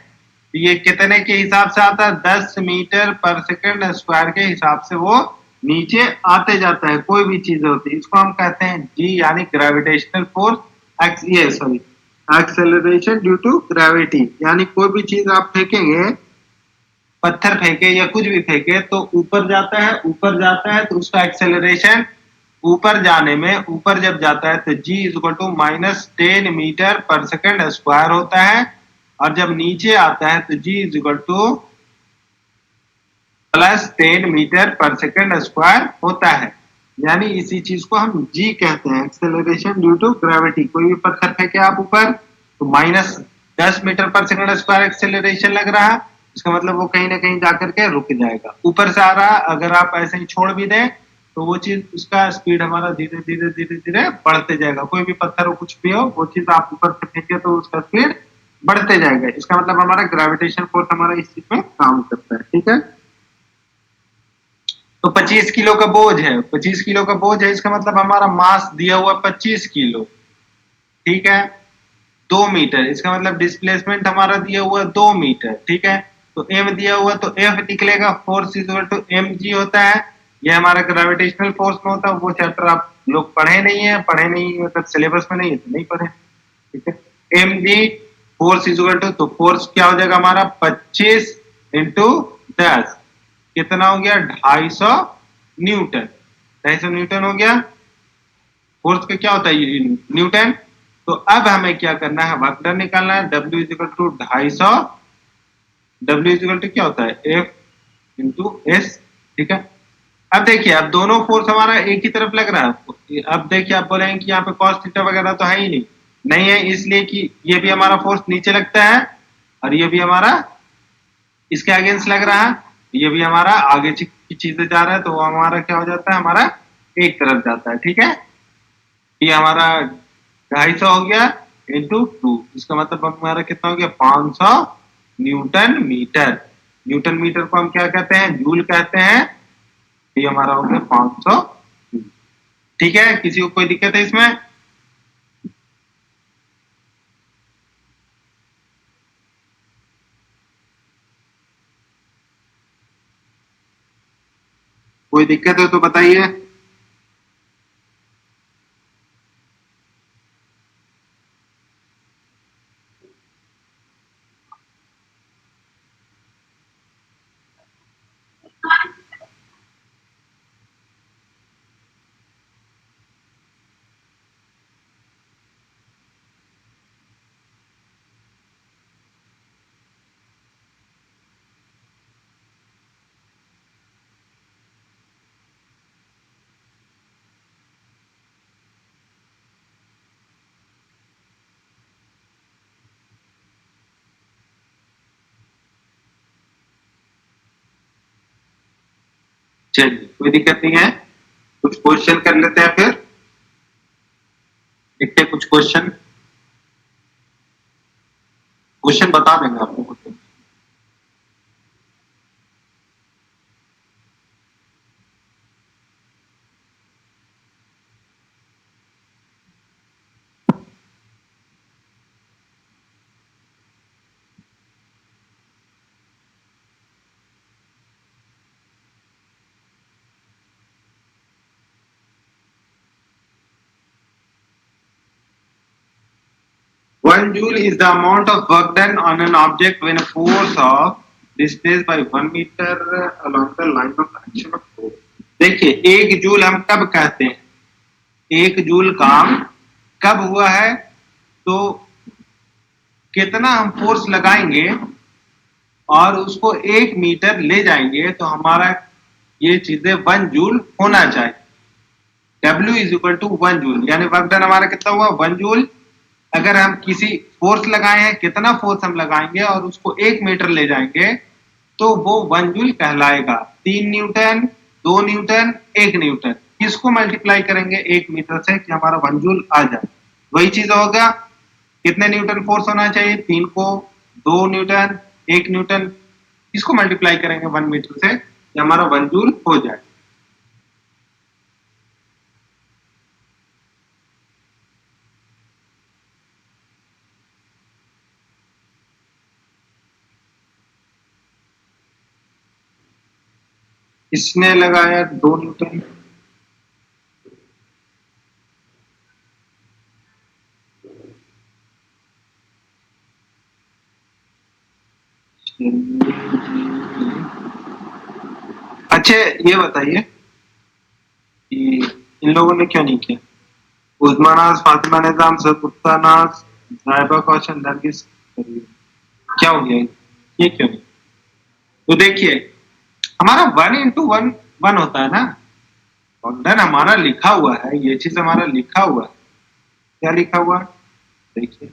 ये कितने के हिसाब से आता है, 10 मीटर पर सेकंड स्क्वायर के हिसाब से वो नीचे आते जाता है। कोई भी चीज होती है इसको हम कहते हैं जी, यानी ग्रेविटेशनल फोर्स ये sorry acceleration due to gravity. यानी कोई भी चीज आप फेंकेंगे, पत्थर फेंके या कुछ भी फेंके तो ऊपर जाता है तो उसका एक्सेलरेशन ऊपर जाने में, ऊपर जब जाता है तो g इक्वल टू -10 मीटर पर सेकंड स्क्वायर होता है, और जब नीचे आता है तो g इक्वल टू +10 मीटर पर सेकंड स्क्वायर होता है। यानी इसी चीज को हम g कहते हैं, एक्सेलरेशन ड्यू टू ग्रेविटी। कोई भी पत्थर फेंके आप ऊपर तो -10 मीटर पर सेकंड स्क्वायर एक्सेलरेशन लग रहा है, इसका मतलब वो कहीं ना कहीं जाकर के रुक जाएगा। ऊपर से आ रहा, अगर आप ऐसे ही छोड़ भी दें तो वो चीज उसका स्पीड हमारा धीरे धीरे धीरे धीरे बढ़ते जाएगा। कोई भी पत्थर हो कुछ भी हो, वो चीज आप ऊपर से फेंके तो उसका स्पीड बढ़ते जाएगा। इसका मतलब हमारा ग्रेविटेशन फोर्स हमारा इस चीज में काम करता है। ठीक है, तो 25 किलो का बोझ है, 25 किलो का बोझ है, इसका मतलब हमारा मास दिया हुआ 25 किलो। ठीक है, 2 मीटर, इसका मतलब डिस्प्लेसमेंट हमारा दिया हुआ 2 मीटर। ठीक है, तो m दिया हुआ तो F निकलेगा, फोर्स इक्वल टू mg होता है। ये हमारा ग्रेविटेशनल फोर्स में होता है। वो चैप्टर आप लोग पढ़े नहीं मतलब सिलेबस में नहीं है तो नहीं पढ़े। ठीक है, mg फोर्स इक्वल टू, तो फोर्स क्या हो जाएगा हमारा 25 इंटू 10 कितना हो गया 250 न्यूटन। 250 न्यूटन हो गया। फोर्स का क्या होता है ये न्यूटन। तो अब हमें क्या करना है, वर्क डन निकालना है। W equal to 250, W equal to क्या होता है F इंटू S। ठीक है, अब देखिए अब दोनों फोर्स हमारा एक ही तरफ लग रहा है। अब देखिए आप बोलेंगे कि यहाँ पे cos थीटा वगैरह तो है ही नहीं, नहीं है, इसलिए कि ये भी हमारा फोर्स नीचे लगता है और ये भी हमारा इसके अगेंस्ट लग रहा है, ये भी हमारा आगे की चीजें जा रहा है, तो वो हमारा क्या हो जाता है, हमारा एक तरफ जाता है। ठीक है, ये हमारा 250 हो गया इंटू 2, इसका मतलब हमारा कितना हो गया 500 न्यूटन मीटर। न्यूटन मीटर को हम क्या कहते हैं, जूल कहते हैं। ये हमारा हो गया 500। ठीक है, किसी को कोई दिक्कत है इसमें? कोई दिक्कत है तो बताइए। चलिए कोई दिक्कत नहीं है, कुछ क्वेश्चन कर लेते हैं फिर। लिखते कुछ क्वेश्चन, क्वेश्चन बता देंगे आपको कुछ। One joule is the amount of work done on an object when a force of displaced by 1 meter along the line of action of force। देखिए एक जूल हम कब कहते हैं, एक जूल काम कब हुआ है, तो कितना हम फोर्स लगाएंगे और उसको 1 मीटर ले जाएंगे तो हमारा ये चीजें 1 जूल होना चाहिए। W is equal to 1 joule, यानी वर्क डन हमारा कितना हुआ 1 जूल। अगर हम किसी फोर्स लगाए हैं, कितना फोर्स हम लगाएंगे और उसको 1 मीटर ले जाएंगे तो वो 1 जूल कहलाएगा। 3 न्यूटन, 2 न्यूटन, 1 न्यूटन, किसको मल्टीप्लाई करेंगे 1 मीटर से कि हमारा 1 जूल आ जाए। वही चीज होगा, कितने न्यूटन फोर्स होना चाहिए 3 को 2 न्यूटन, 1 न्यूटन, इसको मल्टीप्लाई करेंगे 1 मीटर से, ये हमारा 1 जूल हो जाए। इसने लगाया 2 न्यूटन, अच्छा ये बताइए कि इन लोगों ने क्यों नहीं किया? उस्मानाज, फातिमा निजाम, सकुप्तानाज, जायबा कौशन, नरगिस, क्या हो गया ये क्यों नहीं? तो देखिए हमारा 1 into 1 1 होता है ना, ऑर्डर हमारा लिखा हुआ है, ये चीज हमारा लिखा हुआ है। क्या लिखा हुआ है? देखिए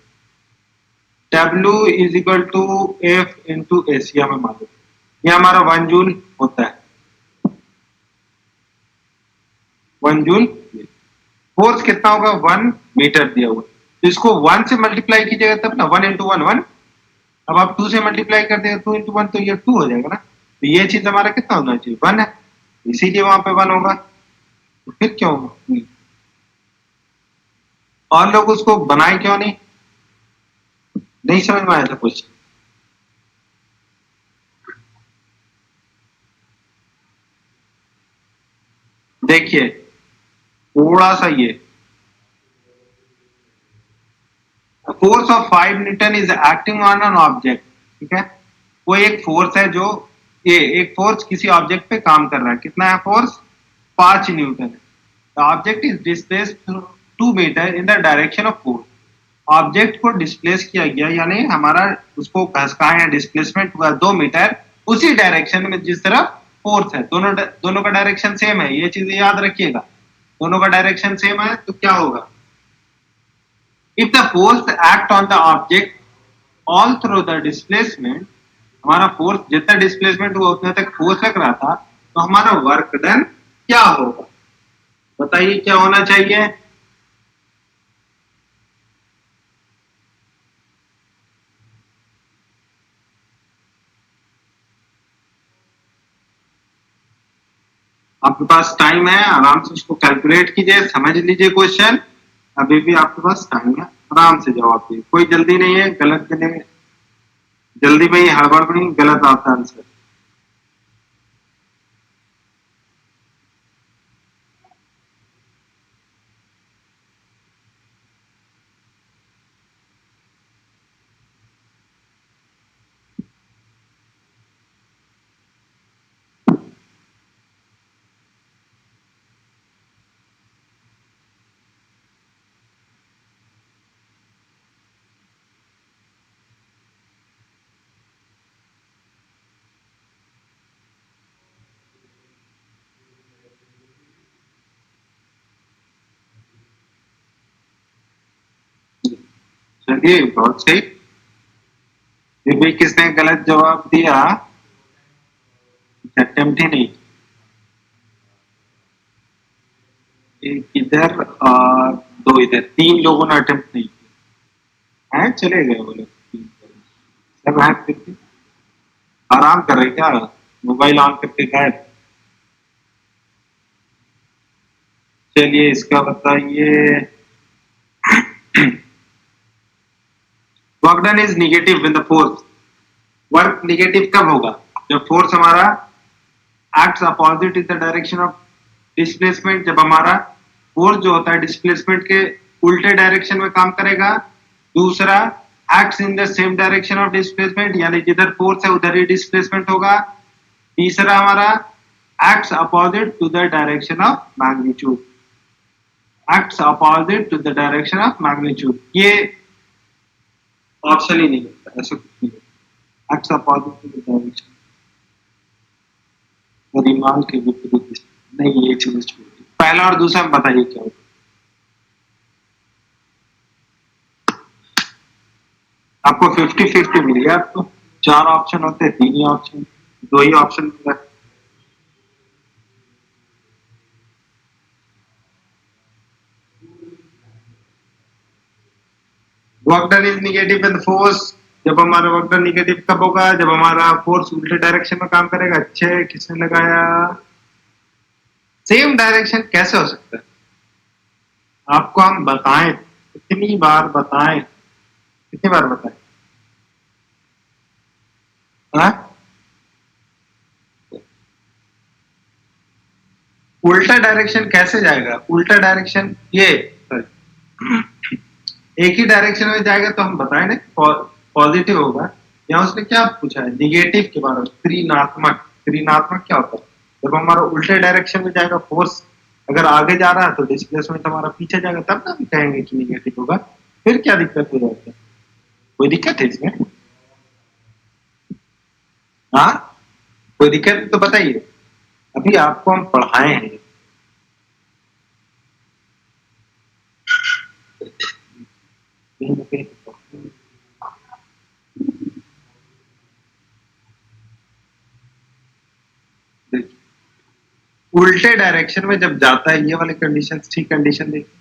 W is equal to F into एशिया में मालूम, ये हमारा 1 जूल होता है। 1 जूल, फोर्स कितना होगा? 1 मीटर दिया हुआ, तो इसको 1 से मल्टीप्लाई कीजिएगा तब ना, 1 into 1 1। अब आप 2 से मल्टीप्लाई कर देगा 2 into 1, तो ये 2 हो जाएगा ना, तो ये चीज हमारा कितना होना चाहिए? 1 है, इसीलिए वहां पे 1 होगा। तो फिर क्यों और लोग उसको बनाए क्यों नहीं? नहीं समझ में आया था कुछ? देखिए थोड़ा सा ये force of 5 Newton is acting on an object, ठीक है, वो एक फोर्स है जो, ये एक फोर्स किसी ऑब्जेक्ट पे काम कर रहा है। कितना है फोर्स? 5 न्यूटन है। The object is displaced 2 metre in the direction of force, object को डिस्प्लेस किया गया, यानी हमारा उसको घसकाया है, डिस्प्लेसमेंट हुआ 2 मीटर उसी डायरेक्शन में जिस तरफ फोर्स है। दोनों दोनों का डायरेक्शन सेम है, ये चीज याद रखिएगा, दोनों का डायरेक्शन सेम है, तो क्या होगा? If the force act on the object all through the displacement, हमारा फोर्स जितना डिस्प्लेसमेंट हुआ उतने तक फोर्स लग रहा था, तो हमारा वर्क डन क्या होगा? बताइए क्या होना चाहिए? आपके पास टाइम है, आराम से उसको कैलकुलेट कीजिए, समझ लीजिए क्वेश्चन, अभी भी आपके पास टाइम है, आराम से जवाब दिए, कोई जल्दी नहीं है, गलत के लिए जल्दी में ही हड़बड़ में ही गलत आता आंसर। चलिए बहुत सही। ये भी किसने गलत जवाब दिया? अटेम्प्ट ही नहीं, एक इधर और 2 इधर, 3 लोगों ने अटेम्प्ट नहीं किया है, चले गए वो लोग, सब है करके आराम कर रहे क्या, मोबाइल ऑन करके गायब। चलिए इसका बताइए। Work done is negative when the force, work negative कब होगा? जब फोर्स हमारा acts opposite in the direction of displacement, जब हमारा फोर्स जो होता है डिस्प्लेसमेंट के उल्टे डायरेक्शन में काम करेगा। दूसरा, acts in the same direction of displacement, यानी जिधर फोर्स है उधर ही डिस्प्लेसमेंट होगा। तीसरा हमारा acts opposite to the direction of magnitude, acts opposite to the direction of magnitude, ये ऑप्शन ही नहीं होता, ऐसा कुछ नहीं होता, acts opposite to the direction, परिमाण के विपरीत दिशा। नहीं ये चीज छोड़िए, पहला और दूसरा बताइए क्या होगा? आपको 50-50 मिल गया, आपको 4 ऑप्शन होते, 3 ही ऑप्शन, 2 ही ऑप्शन मिला। Work done is negative when force जब हमारा वर्क डन निगेटिव कब होगा? जब हमारा फोर्स उल्टे डायरेक्शन में काम करेगा। अच्छे, किसने लगाया? सेम डायरेक्शन कैसे हो सकता है? आपको हम बताएं, कितनी बार बताएं, कितनी बार बताएं? हाँ? उल्टा डायरेक्शन कैसे जाएगा? उल्टा डायरेक्शन ये, sorry, एक ही डायरेक्शन में जाएगा तो हम बताएं ना पॉजिटिव होगा। यहाँ उसने क्या पूछा है? निगेटिव के बारे में, ऋणात्मक। ऋणात्मक क्या होता है? जब हमारा उल्टे डायरेक्शन में जाएगा फोर्स, अगर आगे जा रहा है तो डिस्प्लेसमेंट हमारा पीछे जाएगा, तब ना हम कहेंगे कि निगेटिव होगा। फिर क्या दिक्कत हो जाती है? कोई दिक्कत है इसमें? हाँ, कोई दिक्कत है तो बताइए। अभी आपको हम पढ़ाए हैं। उल्टे डायरेक्शन में जब जाता है, ये वाले कंडीशन, ठीक कंडीशन देखिए।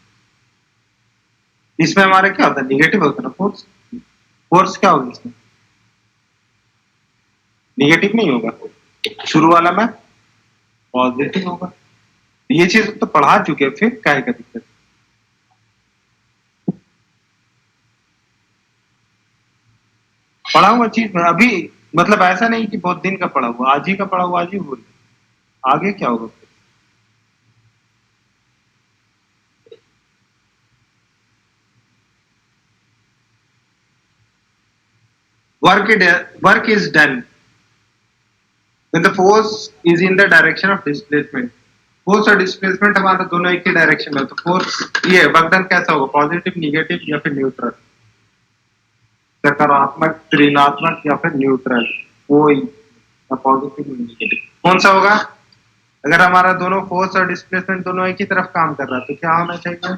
इसमें हमारा क्या होता है? निगेटिव होता है ना फोर्स। फोर्स क्या होगा इसमें? निगेटिव नहीं होगा। शुरू वाला में पॉजिटिव होगा। ये चीज तो पढ़ा चुके हैं, फिर क्या का दिक्कत? पढ़ा हुआ चीज में अभी, मतलब ऐसा नहीं कि बहुत दिन का पढ़ा हुआ, आज ही का पढ़ा हुआ आज ही बोल। आगे क्या होगा? Work work is done when the force is in the direction of displacement। Force और डिस्प्लेसमेंट हमारा दोनों एक ही डायरेक्शन में, तो फोर्स ये वर्क डन कैसा होगा? पॉजिटिव, निगेटिव या फिर न्यूट्रल? सकारात्मक, ऋणात्मक या फिर न्यूट्रल? कोई ना, पॉजिटिव निगेटिव। कौन सा होगा? अगर हमारा दोनों फोर्स और डिस्प्लेसमेंट दोनों एक ही तरफ काम कर रहा है तो क्या होना चाहिए?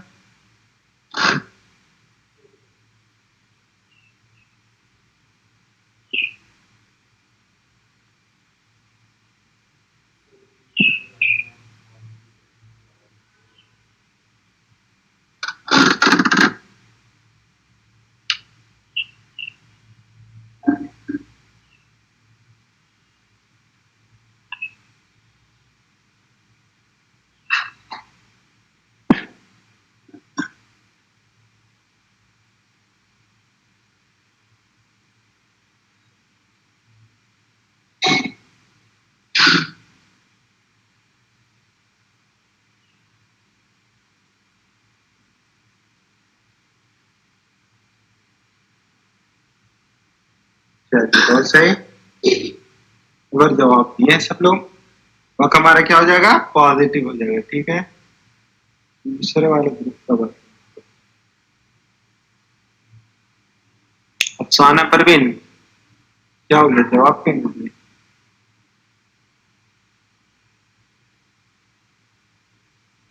चलिए, बहुत सही। अगर जवाब दिए सब लोग, वर्क हमारा क्या हो जाएगा? पॉजिटिव हो जाएगा। ठीक है, दूसरे वाले ग्रुप का वर्क। अफसाना परवीन, क्या हो गया? जवाब क्यों नहीं दिए?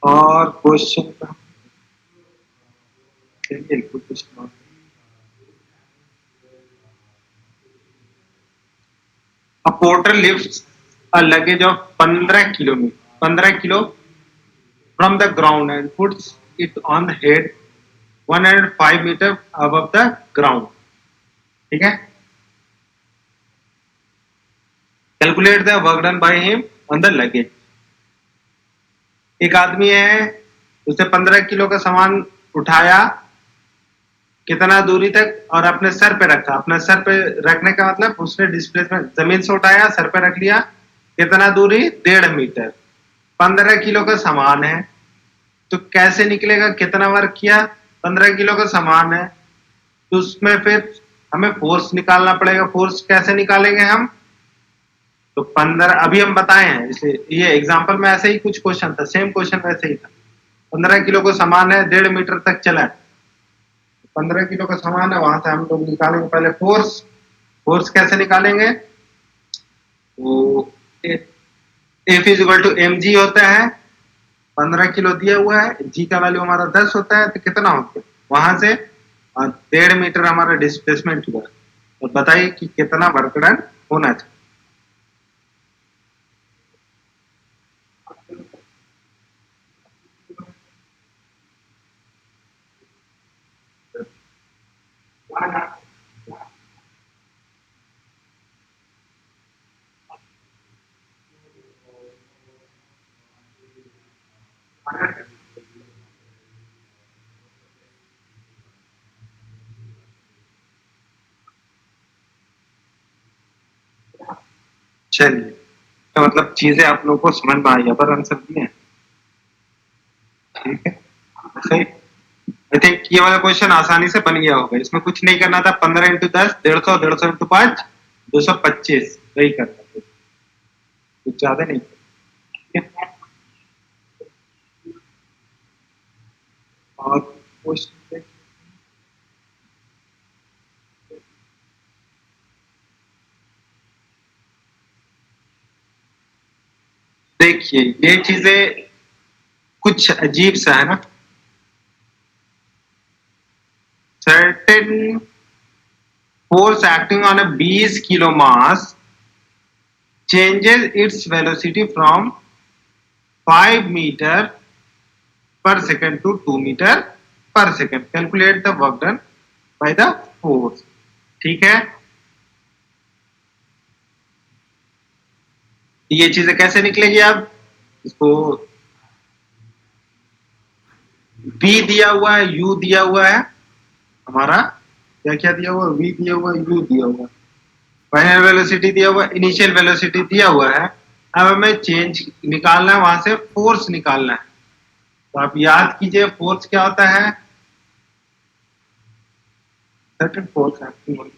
और क्वेश्चन का चलिए, क्वेश्चन और। A porter lifts a luggage of 15 kilometers, 15 kilo from the ground and puts it on the head 105 meter above the ground। ठीक है, calculate the work done by him on the luggage. एक आदमी है, उसने 15 किलो का सामान उठाया, कितना दूरी तक, और अपने सर पे रखा। अपने सर पे रखने का मतलब उसने डिस्प्लेसमेंट जमीन से उठाया, सर पे रख लिया। कितना दूरी? 1.5 मीटर। 15 किलो का सामान है, तो कैसे निकलेगा? कितना वर्क किया? 15 किलो का सामान है, तो उसमें फिर हमें फोर्स निकालना पड़ेगा। फोर्स कैसे निकालेंगे हम? तो 15, अभी हम बताए हैं इसे, ये एग्जाम्पल में ऐसे ही कुछ क्वेश्चन था, सेम क्वेश्चन वैसे ही था। 15 किलो का सामान है, 1.5 मीटर तक चला है। 15 किलो का सामान है, वहां से हम लोग निकालेंगे पहले फोर्स। फोर्स कैसे निकालेंगे? तो F is equal to M G होता है। 15 किलो दिया हुआ है, जी का वैल्यू हमारा 10 होता है, तो कितना होता है वहां से? 1.5 मीटर हमारा डिस्प्लेसमेंट हुआ। तो बताइए कि कितना वर्क डन होना चाहिए? चलिए, तो मतलब चीजें आप लोगों को समझ में आई, पर आंसर दिए, ठीक है, सही। आई थिंक ये वाला क्वेश्चन आसानी से बन गया होगा, इसमें कुछ नहीं करना था, 15 × 10 150, 150 × 5 225, वही करना था, कुछ ज्यादा नहीं, ठीक है। और क्वेश्चन देखिए, ये चीजें कुछ अजीब सा है ना। Certain force acting on a 20 kilo mass changes its velocity from 5 meter per second to 2 meter per second. Calculate the work done by the force. ठीक है, ये चीजें कैसे निकलेगी? अब इसको v दिया हुआ है, u दिया हुआ है, हमारा क्या क्या दिया हुआ है, v दिया हुआ है, u दिया हुआ है, फाइनल वेलोसिटी दिया हुआ है, इनिशियल वेलोसिटी दिया हुआ है। अब हमें चेंज निकालना है, वहां से फोर्स निकालना है। तो आप याद कीजिए फोर्स क्या होता है, certain force acting on,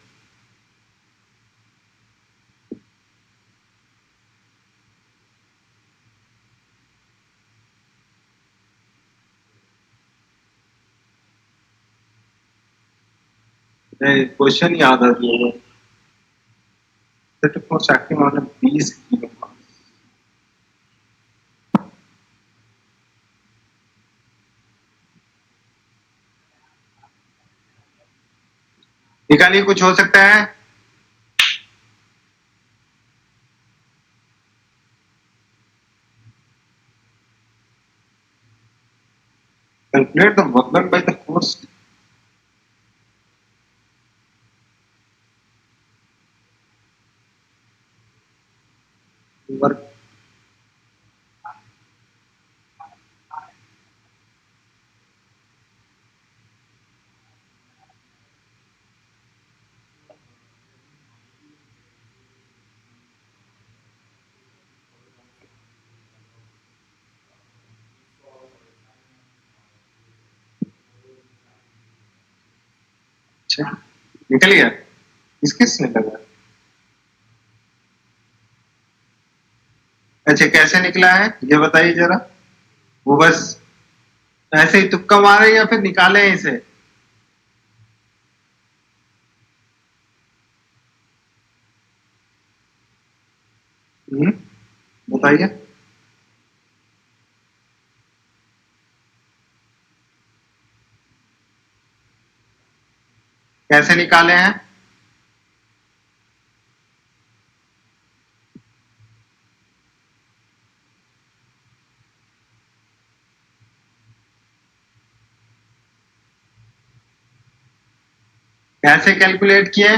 question याद आ गया है, certain force acting on 20 kilo, निकालिए, कुछ हो सकता है। Calculate the work done by the force, work, अच्छा निकल गया, किस किस निकल गया? अच्छा कैसे निकला है ये बताइए जरा, वो बस ऐसे ही तुक्का मारे या फिर निकाले हैं इसे? बताइए, कैसे निकाले हैं? कैसे कैलकुलेट किए?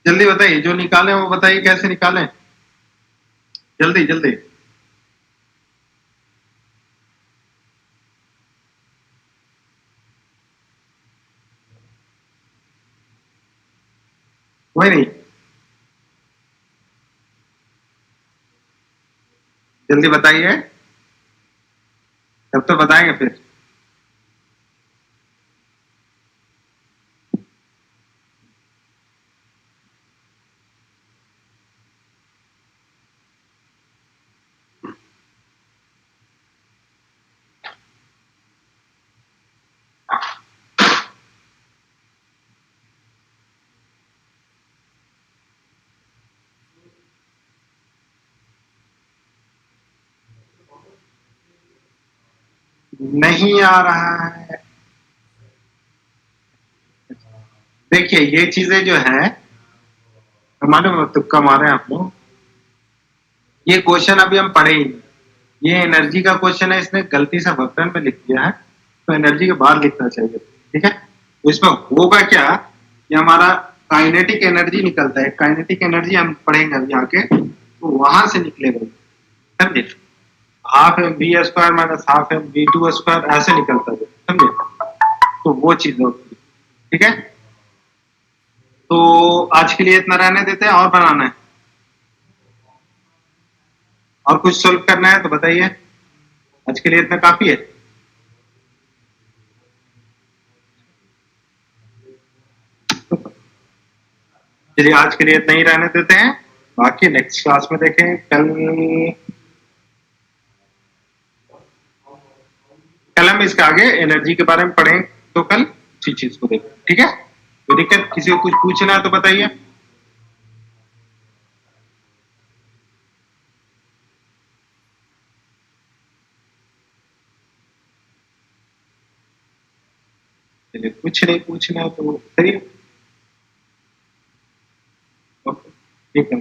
जल्दी बताइए, जो निकाले वो बताइए, कैसे निकालें, जल्दी जल्दी। कोई नहीं, जल्दी बताइए, तब तो बताएंगे फिर। नहीं आ रहा है। देखिए ये चीजें जो है, मालूम है, तुक्का मारे आप लोग, ये क्वेश्चन अभी हम पढ़े ही नहीं। ये एनर्जी का क्वेश्चन है, इसने गलती से वर्तन में लिख दिया है, तो एनर्जी के बाहर लिखना चाहिए। ठीक है, तो इसमें होगा क्या कि हमारा काइनेटिक एनर्जी निकलता है, काइनेटिक एनर्जी हम पढ़ेंगे अभी आके, तो वहां से निकलेगा, समझे? Half M B square minus half M B two square ऐसे निकलता है, समझे? तो वो चीज होती है। ठीक है, तो आज के लिए इतना रहने देते हैं, और बनाना है और कुछ सोल्व करना है तो बताइए, आज के लिए इतना काफी है। चलिए आज के लिए इतना ही रहने देते हैं, बाकी नेक्स्ट क्लास में देखें। कल हम इसके आगे एनर्जी के बारे में पढ़ें, तो कल उसी चीज को देखें। ठीक है, कोई दिक्कत, किसी को कुछ पूछना है तो बताइए। चलिए कुछ नहीं पूछना है तो करिए। ओके, ठीक है।